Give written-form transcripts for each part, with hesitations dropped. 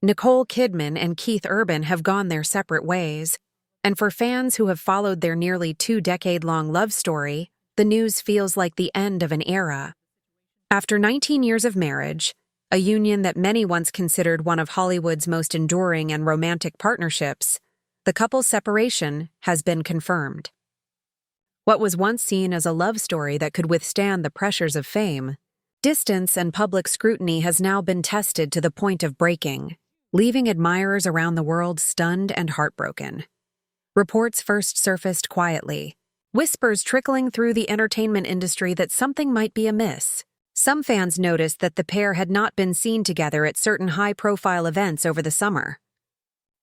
Nicole Kidman and Keith Urban have gone their separate ways, and for fans who have followed their nearly two-decade-long love story, the news feels like the end of an era. After 19 years of marriage, a union that many once considered one of Hollywood's most enduring and romantic partnerships, the couple's separation has been confirmed. What was once seen as a love story that could withstand the pressures of fame, distance and public scrutiny has now been tested to the point of breaking, leaving admirers around the world stunned and heartbroken. Reports first surfaced quietly, whispers trickling through the entertainment industry that something might be amiss. Some fans noticed that the pair had not been seen together at certain high-profile events over the summer.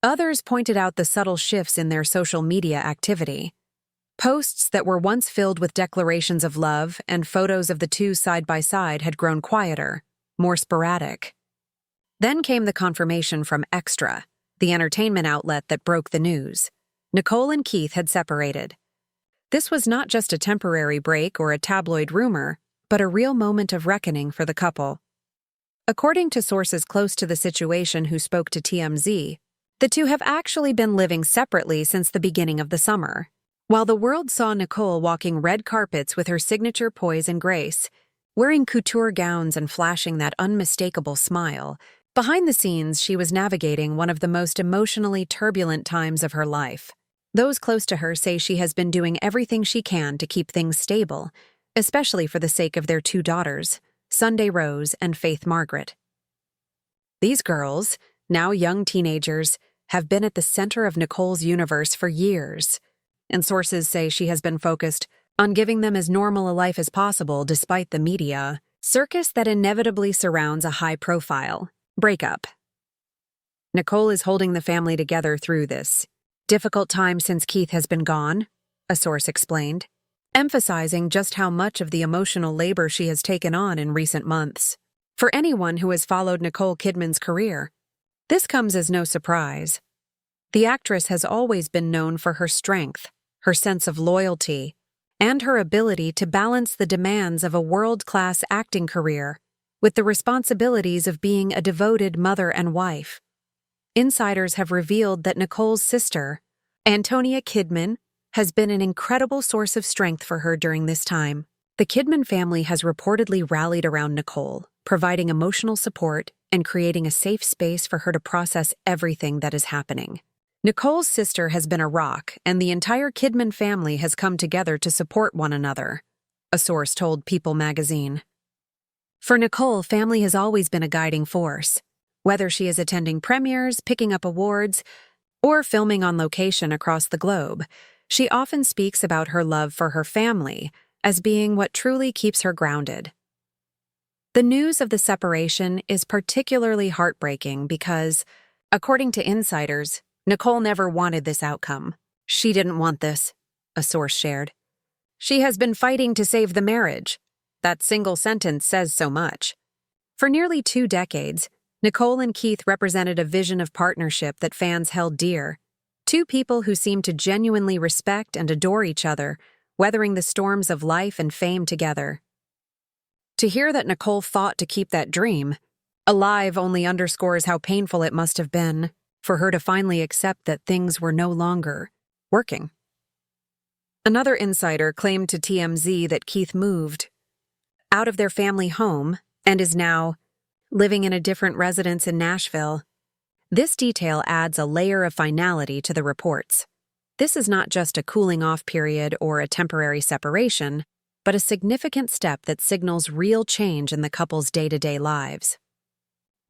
Others pointed out the subtle shifts in their social media activity. Posts that were once filled with declarations of love and photos of the two side by side had grown quieter, more sporadic. Then came the confirmation from Extra, the entertainment outlet that broke the news. Nicole and Keith had separated. This was not just a temporary break or a tabloid rumor, but a real moment of reckoning for the couple. According to sources close to the situation who spoke to TMZ, the two have actually been living separately since the beginning of the summer. While the world saw Nicole walking red carpets with her signature poise and grace, wearing couture gowns and flashing that unmistakable smile, behind the scenes she was navigating one of the most emotionally turbulent times of her life. Those close to her say she has been doing everything she can to keep things stable, especially for the sake of their two daughters, Sunday Rose and Faith Margaret. These girls, now young teenagers, have been at the center of Nicole's universe for years, and sources say she has been focused on giving them as normal a life as possible despite the media circus that inevitably surrounds a high-profile breakup. Nicole is holding the family together through this difficult time since Keith has been gone, a source explained, emphasizing just how much of the emotional labor she has taken on in recent months. For anyone who has followed Nicole Kidman's career, this comes as no surprise. The actress has always been known for her strength, her sense of loyalty, and her ability to balance the demands of a world-class acting career with the responsibilities of being a devoted mother and wife. Insiders have revealed that Nicole's sister, Antonia Kidman, has been an incredible source of strength for her during this time. The Kidman family has reportedly rallied around Nicole, providing emotional support and creating a safe space for her to process everything that is happening. Nicole's sister has been a rock, and the entire Kidman family has come together to support one another, a source told People magazine. For Nicole, family has always been a guiding force. Whether she is attending premieres, picking up awards, or filming on location across the globe, she often speaks about her love for her family as being what truly keeps her grounded. The news of the separation is particularly heartbreaking because, according to insiders, Nicole never wanted this outcome. She didn't want this, a source shared. She has been fighting to save the marriage. That single sentence says so much. For nearly 2 decades, Nicole and Keith represented a vision of partnership that fans held dear. Two people who seemed to genuinely respect and adore each other, weathering the storms of life and fame together. To hear that Nicole fought to keep that dream alive only underscores how painful it must have been for her to finally accept that things were no longer working. Another insider claimed to TMZ that Keith moved out of their family home and is now living in a different residence in Nashville. This detail adds a layer of finality to the reports. This is not just a cooling-off period or a temporary separation, but a significant step that signals real change in the couple's day-to-day lives.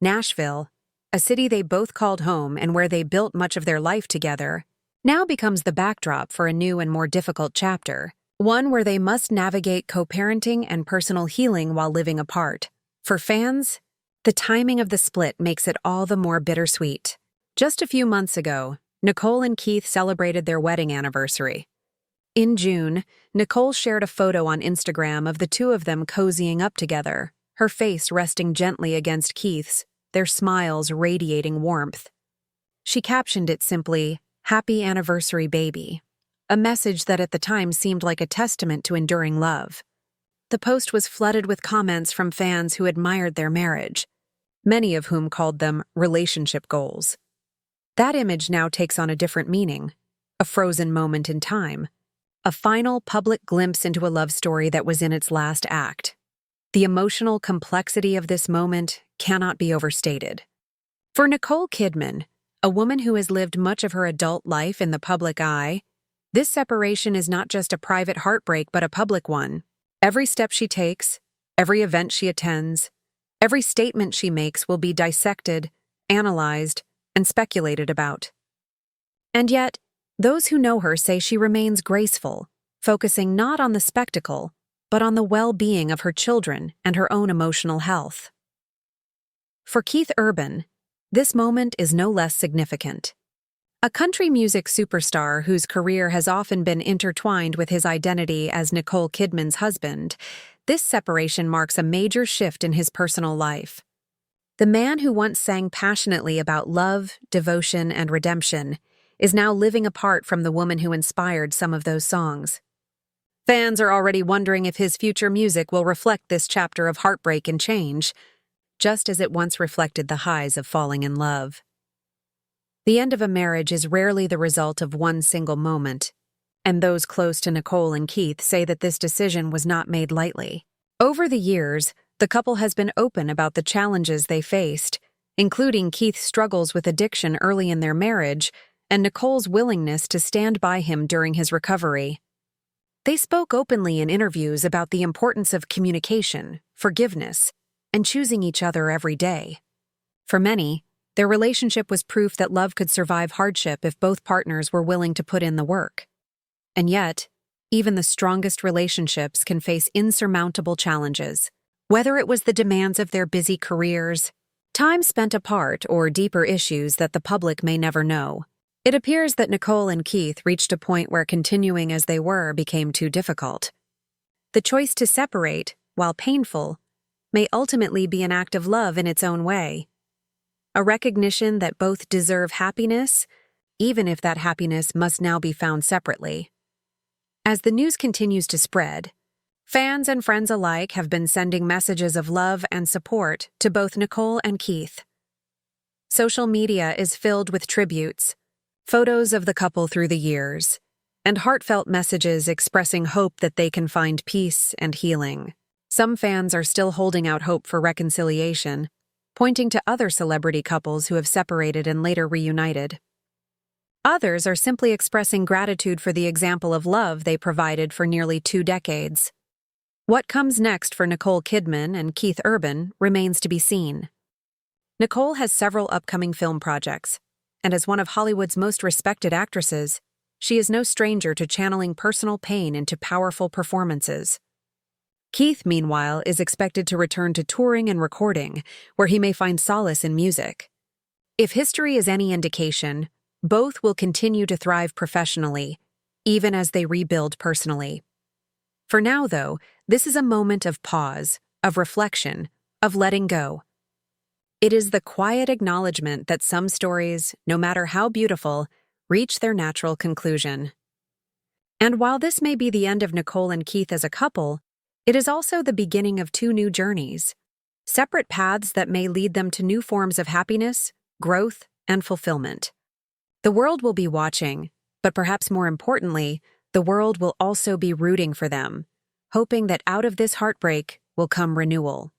Nashville, a city they both called home and where they built much of their life together, now becomes the backdrop for a new and more difficult chapter, one where they must navigate co-parenting and personal healing while living apart. For fans, the timing of the split makes it all the more bittersweet. Just a few months ago, Nicole and Keith celebrated their wedding anniversary. In June, Nicole shared a photo on Instagram of the two of them cozying up together, her face resting gently against Keith's, their smiles radiating warmth. She captioned it simply, "Happy Anniversary, Baby," a message that at the time seemed like a testament to enduring love. The post was flooded with comments from fans who admired their marriage. many of whom called them relationship goals. That image now takes on a different meaning, a frozen moment in time, a final public glimpse into a love story that was in its last act. The emotional complexity of this moment cannot be overstated. For Nicole Kidman, a woman who has lived much of her adult life in the public eye, this separation is not just a private heartbreak but a public one. Every step she takes, every event she attends, every statement she makes will be dissected, analyzed, and speculated about. And yet, those who know her say she remains graceful, focusing not on the spectacle, but on the well-being of her children and her own emotional health. For Keith Urban, this moment is no less significant. A country music superstar whose career has often been intertwined with his identity as Nicole Kidman's husband, this separation marks a major shift in his personal life. The man who once sang passionately about love, devotion, and redemption is now living apart from the woman who inspired some of those songs. Fans are already wondering if his future music will reflect this chapter of heartbreak and change, just as it once reflected the highs of falling in love. The end of a marriage is rarely the result of one single moment, and those close to Nicole and Keith say that this decision was not made lightly. Over the years, the couple has been open about the challenges they faced, including Keith's struggles with addiction early in their marriage and Nicole's willingness to stand by him during his recovery. They spoke openly in interviews about the importance of communication, forgiveness, and choosing each other every day. For many, their relationship was proof that love could survive hardship if both partners were willing to put in the work. And yet, even the strongest relationships can face insurmountable challenges. Whether it was the demands of their busy careers, time spent apart, or deeper issues that the public may never know, it appears that Nicole and Keith reached a point where continuing as they were became too difficult. The choice to separate, while painful, may ultimately be an act of love in its own way. A recognition that both deserve happiness, even if that happiness must now be found separately. As the news continues to spread, fans and friends alike have been sending messages of love and support to both Nicole and Keith. Social media is filled with tributes, photos of the couple through the years, and heartfelt messages expressing hope that they can find peace and healing. Some fans are still holding out hope for reconciliation, pointing to other celebrity couples who have separated and later reunited. Others are simply expressing gratitude for the example of love they provided for nearly 2 decades. What comes next for Nicole Kidman and Keith Urban remains to be seen. Nicole has several upcoming film projects, and as one of Hollywood's most respected actresses, she is no stranger to channeling personal pain into powerful performances. Keith, meanwhile, is expected to return to touring and recording, where he may find solace in music. If history is any indication, both will continue to thrive professionally, even as they rebuild personally. For now, though, this is a moment of pause, of reflection, of letting go. It is the quiet acknowledgement that some stories, no matter how beautiful, reach their natural conclusion. And while this may be the end of Nicole and Keith as a couple, it is also the beginning of 2 new journeys, separate paths that may lead them to new forms of happiness, growth, and fulfillment. The world will be watching, but perhaps more importantly, the world will also be rooting for them, hoping that out of this heartbreak will come renewal.